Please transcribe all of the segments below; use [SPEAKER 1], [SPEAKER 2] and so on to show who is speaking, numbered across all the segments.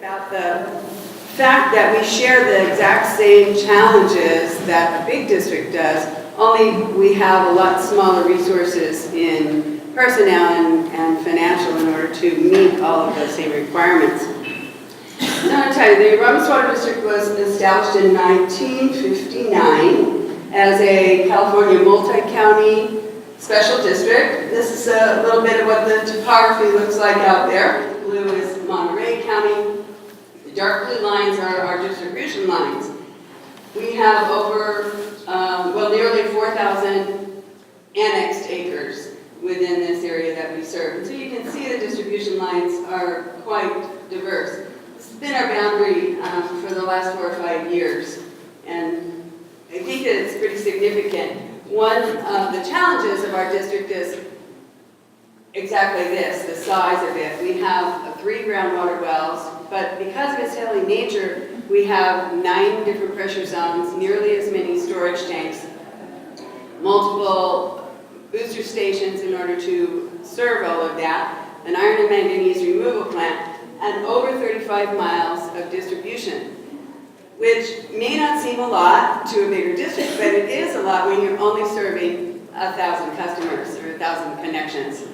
[SPEAKER 1] about the fact that we share the exact same challenges that a big district does, only we have a lot smaller resources in personnel and financial in order to meet all of those same requirements. So I'm going to tell you, the Aromas Water District was established in 1959 as a California multi-county special district. This is a little bit of what the topography looks like out there. Blue is Monterey County. The dark blue lines are our distribution lines. We have over, nearly 4,000 annexed acres within this area that we serve. And so you can see the distribution lines are quite diverse. This has been our boundary for the last 4 or 5 years. And I think that it's pretty significant. One of the challenges of our district is exactly this, the size of it. We have 3 groundwater wells, but because of its hilly nature, we have 9 different pressure zones, nearly as many storage tanks, multiple booster stations in order to serve all of that, an iron and manganese removal plant, and over 35 miles of distribution, which may not seem a lot to a bigger district, but it is a lot when you're only serving 1,000 customers or 1,000 connections.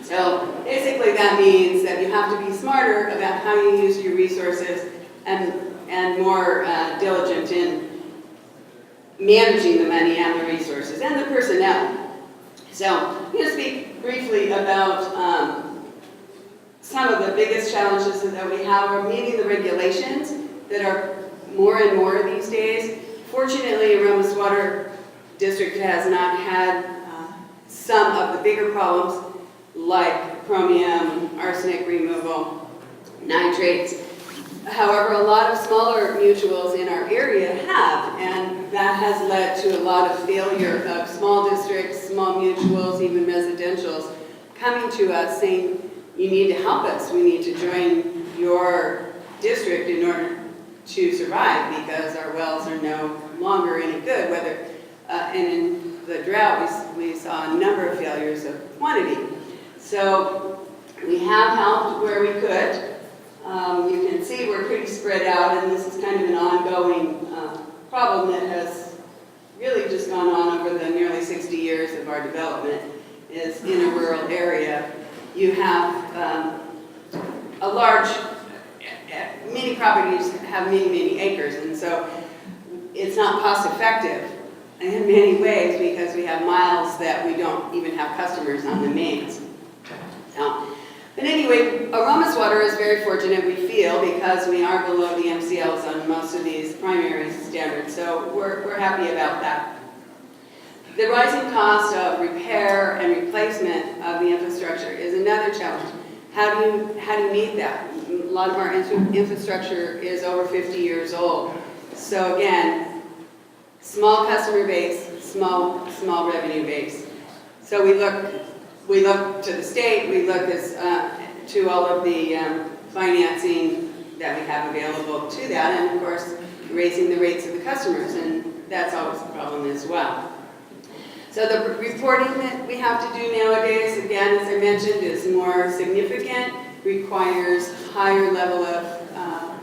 [SPEAKER 1] So basically that means that you have to be smarter about how you use your resources and more diligent in managing the money and the resources and the personnel. So I'm going to speak briefly about some of the biggest challenges that we have are meeting the regulations that are more and more these days. Fortunately, Aromas Water District has not had some of the bigger problems like chromium, arsenic removal, nitrates. However, a lot of smaller mutuals in our area have, and that has led to a lot of failure of small districts, small mutuals, even residentials, coming to us saying, you need to help us. We need to join your district in order to survive because our wells are no longer any good. And in the drought, we saw a number of failures of quantity. So we have helped where we could. You can see we're pretty spread out, and this is kind of an ongoing problem that has really just gone on over the nearly 60 years of our development. Is in a rural area, you have a large, many properties have many acres, and so it's not cost effective in many ways because we have miles that we don't even have customers on the mains. But anyway, Aromas Water is very fortunate, we feel, because we are below the MCLs on most of these primary standards, so we're happy about that. The rising cost of repair and replacement of the infrastructure is another challenge. How do you meet that? A lot of our infrastructure is over 50 years old. So again, small customer base, small revenue base. So we look to the state, we look to all of the financing that we have available to that, and of course, raising the rates of the customers, and that's always a problem as well. So the reporting that we have to do nowadays, again, as I mentioned, is more significant, requires higher level of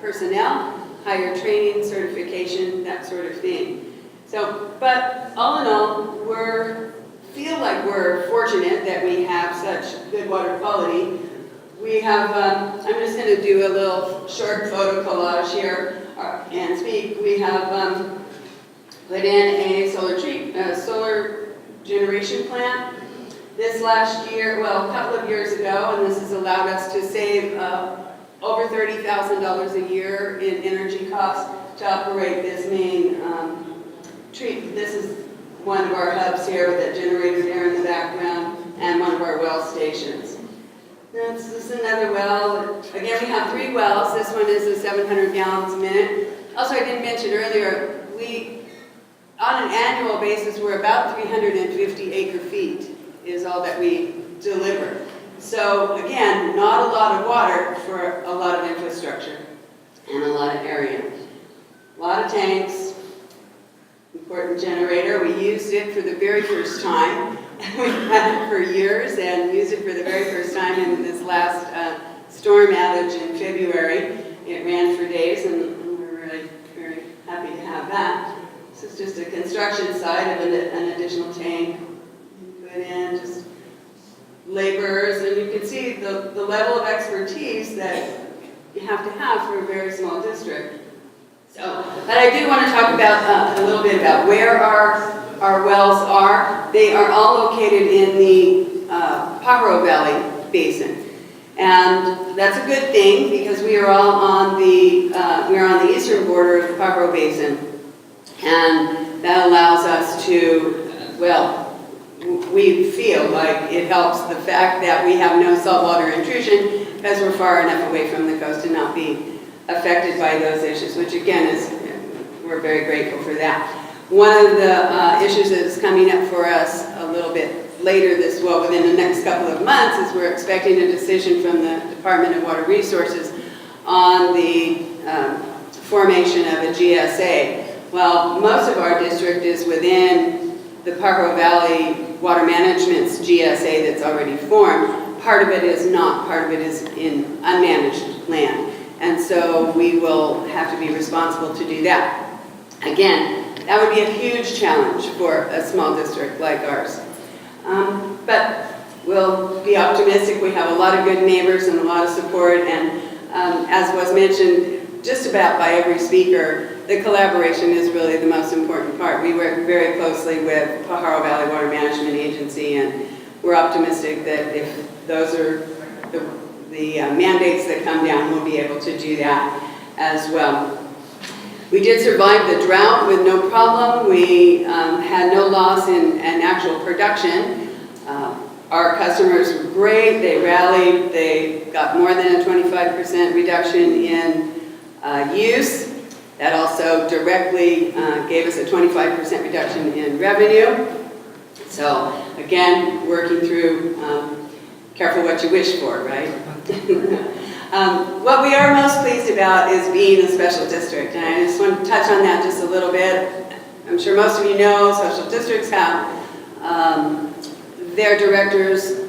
[SPEAKER 1] personnel, higher training, certification, that sort of thing. So, but all in all, feel like we're fortunate that we have such good water quality. We have, I'm just going to do a little short photo collage here and speak. We have put in a solar generation plant this last year, a couple of years ago, and this has allowed us to save over $30,000 a year in energy costs to operate this main treatment. This is one of our hubs here with that generator there in the background, and one of our well stations. This is another well. Again, we have 3 wells. This one is a 700 gallons a minute. Also, I didn't mention earlier, on an annual basis, we're about 350 acre feet is all that we deliver. So again, not a lot of water for a lot of infrastructure and a lot of area. A lot of tanks, important generator. We used it for the very first time. We've had it for years and used it for the very first time in this last storm outage in February. space, and we're really very happy to have that. This is just a construction site of an additional tank. Put in just laborers, and you can see the level of expertise that you have to have for a very small district. So, but I do want to talk about a little bit about where our wells are. They are all located in the Pajaro Valley Basin, and that's a good thing because we are all on the eastern border of the Pajaro Basin, and that allows us to, well, we feel like it helps the fact that we have no saltwater intrusion because we're far enough away from the coast to not be affected by those issues, which again is, we're very grateful for that. One of the issues that is coming up for us a little bit later within the next couple of months is we're expecting a decision from the Department of Water Resources on the formation of a GSA. Well, most of our district is within the Pajaro Valley Water Management's GSA that's already formed. Part of it is not, part of it is in unmanaged land. And so we will have to be responsible to do that. Again, that would be a huge challenge for a small district like ours. But we'll be optimistic. We have a lot of good neighbors and a lot of support. And as was mentioned just about by every speaker, the collaboration is really the most important part. We work very closely with Pajaro Valley Water Management Agency, and we're optimistic that if those are the mandates that come down, we'll be able to do that as well. We did survive the drought with no problem. We had no loss in actual production. Our customers were great. They rallied. They got more than a 25% reduction in use. That also directly gave us a 25% reduction in revenue. So again, working through careful what you wish for, right? What we are most pleased about is being a special district, and I just want to touch on that just a little bit. I'm sure most of you know special districts have their directors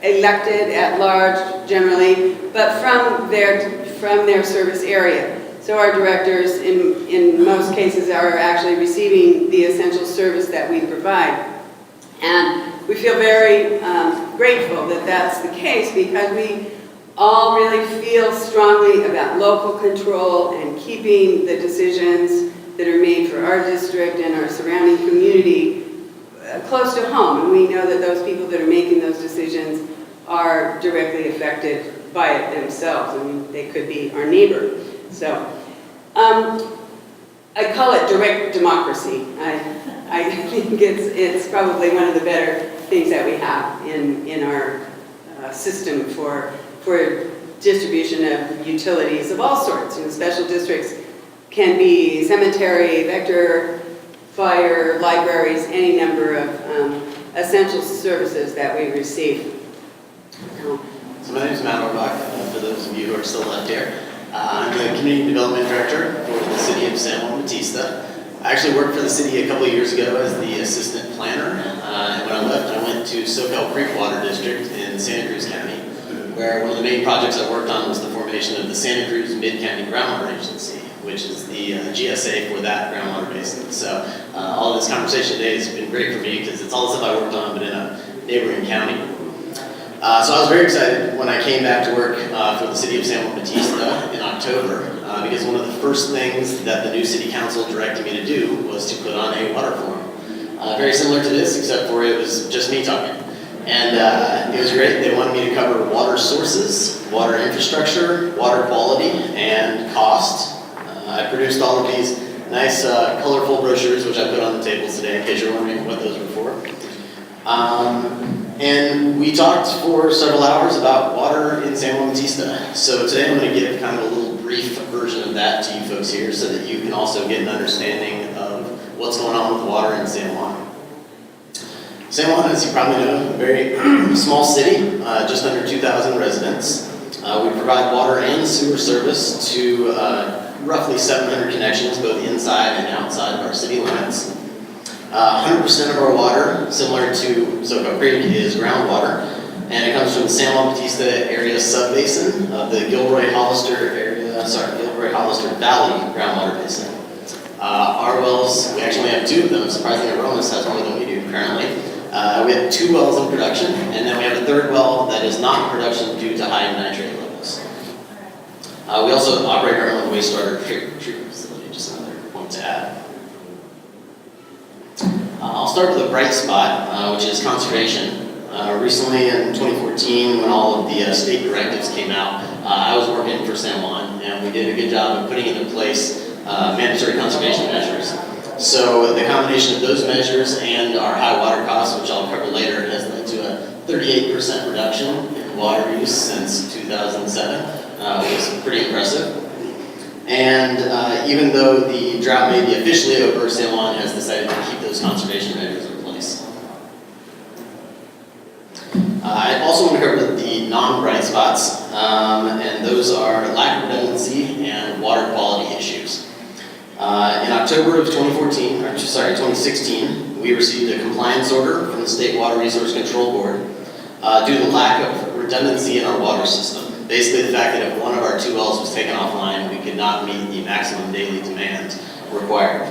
[SPEAKER 1] elected at large generally, but from their service area. So our directors in most cases are actually receiving the essential service that we provide. And we feel very grateful that that's the case because we all really feel strongly about local control and keeping the decisions that are made for our district and our surrounding community close to home. And we know that those people that are making those decisions are directly affected by it themselves. I mean, they could be our neighbor. So I call it direct democracy. I think it's probably one of the better things that we have in our system for distribution of utilities of all sorts. And special districts can be cemetery, vector, fire, libraries, any number of essential services that we receive.
[SPEAKER 2] So my name is Matt Orbach, for those of you who are still left here. I'm the Community Development Director for the City of San Juan Bautista. I actually worked for the city a couple of years ago as the assistant planner, and when I left, I went to SoCal Creek Water District in Santa Cruz County, where one of the main projects I worked on was the formation of the Santa Cruz Mid-County Groundwater Agency, which is the GSA for that groundwater basin. So all of this conversation today has been great for me because it's all the stuff I worked on, but in a neighboring county. So I was very excited when I came back to work for the City of San Juan Bautista in October, because one of the first things that the new City Council directed me to do was to put on a water forum. Very similar to this, except for it was just me talking. And it was great. They wanted me to cover water sources, water infrastructure, water quality, and cost. I produced all of these nice colorful brochures, which I put on the tables today, in case you're wondering what those were for. And we talked for several hours about water in San Juan Bautista. So today I'm going to give kind of a little brief version of that to you folks here so that you can also get an understanding of what's going on with water in San Juan. San Juan, as you probably know, a very small city, just under 2,000 residents. We provide water and sewer service to roughly 700 connections, both inside and outside of our city limits. 100% of our water, similar to SoCal Creek, is groundwater, and it comes from the San Juan Bautista area subbasin of the Gilroy-Hollister Western Valley groundwater basin. Our wells, we actually have 2 of them. Surprisingly, Aromas has more than we do currently. We have 2 wells in production, and then we have a 3rd well that is not in production due to high nitrate levels. We also operate our own wastewater treatment facility, just another point to add. I'll start with a bright spot, which is conservation. Recently in 2014, when all of the state directives came out, I was working for San Juan, and we did a good job of putting into place mandatory conservation measures. So the combination of those measures and our high water costs, which I'll cover later, has led to a 38% reduction in water use since 2007, which is pretty impressive. And even though the drought may be officially over, San Juan has decided to keep those conservation measures in place. I also want to cover the non-bright spots, and those are lack of redundancy and water quality issues. In October of 2016, we received a compliance order from the State Water Resource Control Board due to the lack of redundancy in our water system. Basically, the fact that if one of our 2 wells was taken offline, we could not meet the maximum daily demand required.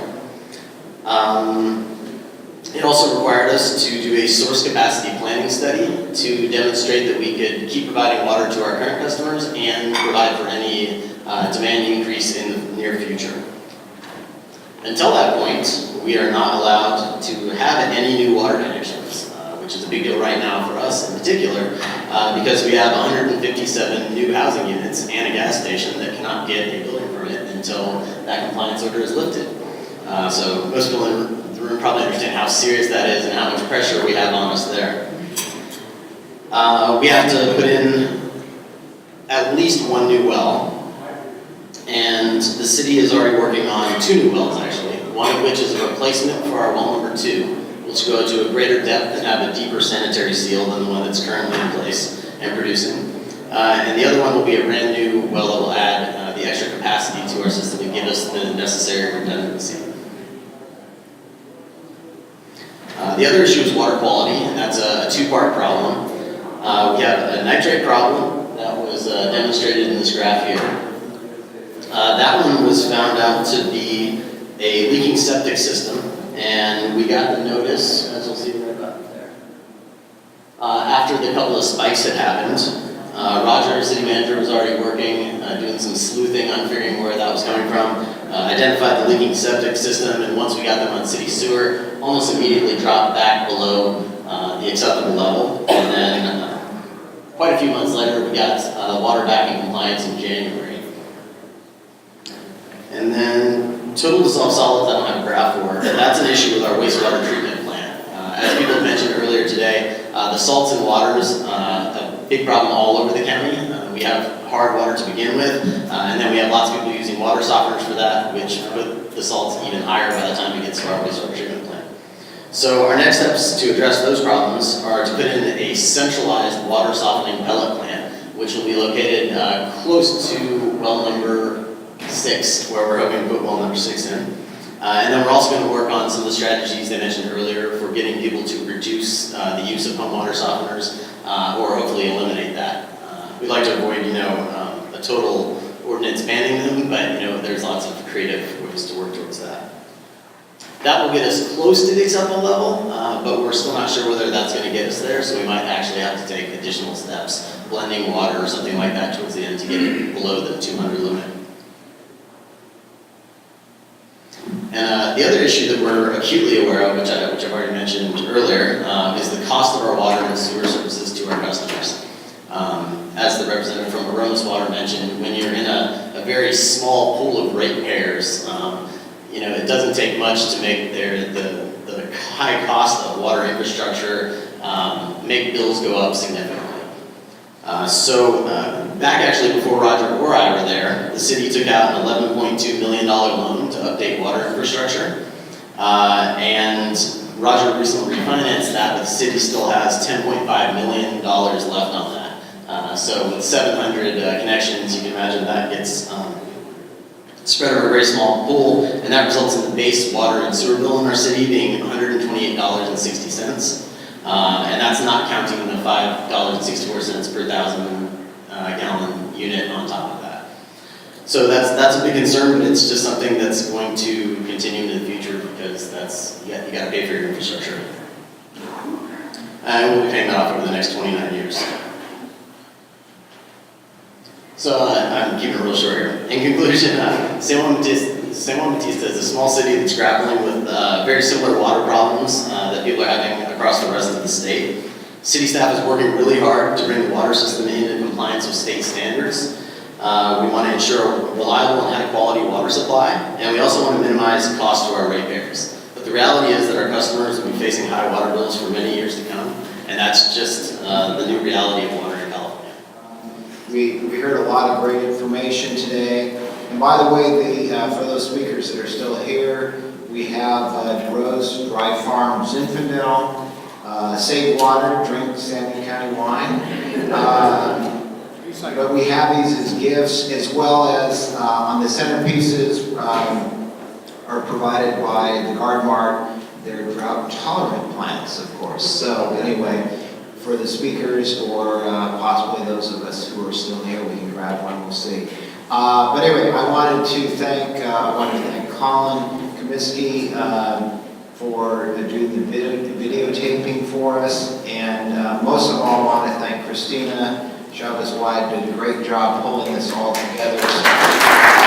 [SPEAKER 2] It also required us to do a source capacity planning study to demonstrate that we could keep providing water to our current customers and provide for any demand increase in the near future. Until that point, we are not allowed to have any new water connections, which is a big deal right now for us in particular, because we have 157 new housing units and a gas station that cannot get a building permit until that compliance order is lifted. So most people in the room probably understand how serious that is and how much pressure we have on us there. We have to put in at least 1 new well, and the city is already working on 2 new wells actually, one of which is a replacement for our well number 2, which will go to a greater depth and have a deeper sanitary seal than the one that's currently in place and producing. And the other one will be a brand new well that will add the extra capacity to our system to give us the necessary redundancy. The other issue is water quality, and that's a 2-part problem. We have a nitrate problem that was demonstrated in this graph here. That one was found out to be a leaking septic system, and we got the notice, as you'll see right about there. After the couple of spikes had happened, Roger, our city manager, was already working, doing some sleuthing on figuring where that was coming from, identified the leaking septic system, and once we got them on city sewer, almost immediately dropped back below the acceptable level, and then quite a few months later, we got the water back in compliance in January. And then total dissolved solids, I don't have a graph for, but that's an issue with our wastewater treatment plant. As people mentioned earlier today, the salts in water is a big problem all over the county. We have hard water to begin with, and then we have lots of people using water softeners for that, which put the salts even higher by the time it gets to our wastewater treatment plant. So our next steps to address those problems are to put in a centralized water softening pellet plant, which will be located close to well number 6, where we're hoping to put well number 6 in. And then we're also going to work on some of the strategies I mentioned earlier for getting people to reduce the use of pump water softeners, or hopefully eliminate that. We'd like to avoid, a total ordinance banning them, but there's lots of creative ways to work towards that. That will get us close to the acceptable level, but we're still not sure whether that's going to get us there, so we might actually have to take additional steps, blending water or something like that towards the end to get it below the 200 limit. And the other issue that we're acutely aware of, which I've already mentioned earlier, is the cost of our water and sewer services to our customers. As the representative from Aromas Water mentioned, when you're in a very small pool of ratepayers, it doesn't take much to make the high cost of water infrastructure make bills go up significantly. Back actually before Roger or I were there, the city took out an $11.2 million loan to update water infrastructure. And Roger recently refinanced that, but the city still has $10.5 million left on that. So with 700 connections, you can imagine that gets spread over a very small pool, and that results in the base water and sewer bill in our city being $128.60. And that's not counting the $5.64 per 1,000 gallon unit on top of that. So that's a big concern, but it's just something that's going to continue into the future because you got to pay for your infrastructure. And we'll be paying that off over the next 29 years. So I'm keeping it real short here. In conclusion, San Juan Bautista is a small city that's grappling with very similar water problems that people are having across the rest of the state. City staff is working really hard to bring the water system into compliance with state standards. We want to ensure a reliable and high-quality water supply, and we also want to minimize cost to our ratepayers. But the reality is that our customers will be facing high water bills for many years to come, and that's just the new reality of water in California.
[SPEAKER 3] We heard a lot of great information today. And by the way, for those speakers that are still here, we have DeRose Dry Farm Zinfandel, Save Water, Drink Sandy County Wine. But we have these as gifts, as well as on the centerpieces are provided by the Guard Mart. They're drought-tolerant plants, of course. So anyway, for the speakers or possibly those of us who are still here, we can grab one, we'll see. But anyway, I wanted to thank Colin Comiskey for doing the videotaping for us, and most of all, I want to thank Christina Chavez White, did a great job pulling this all together.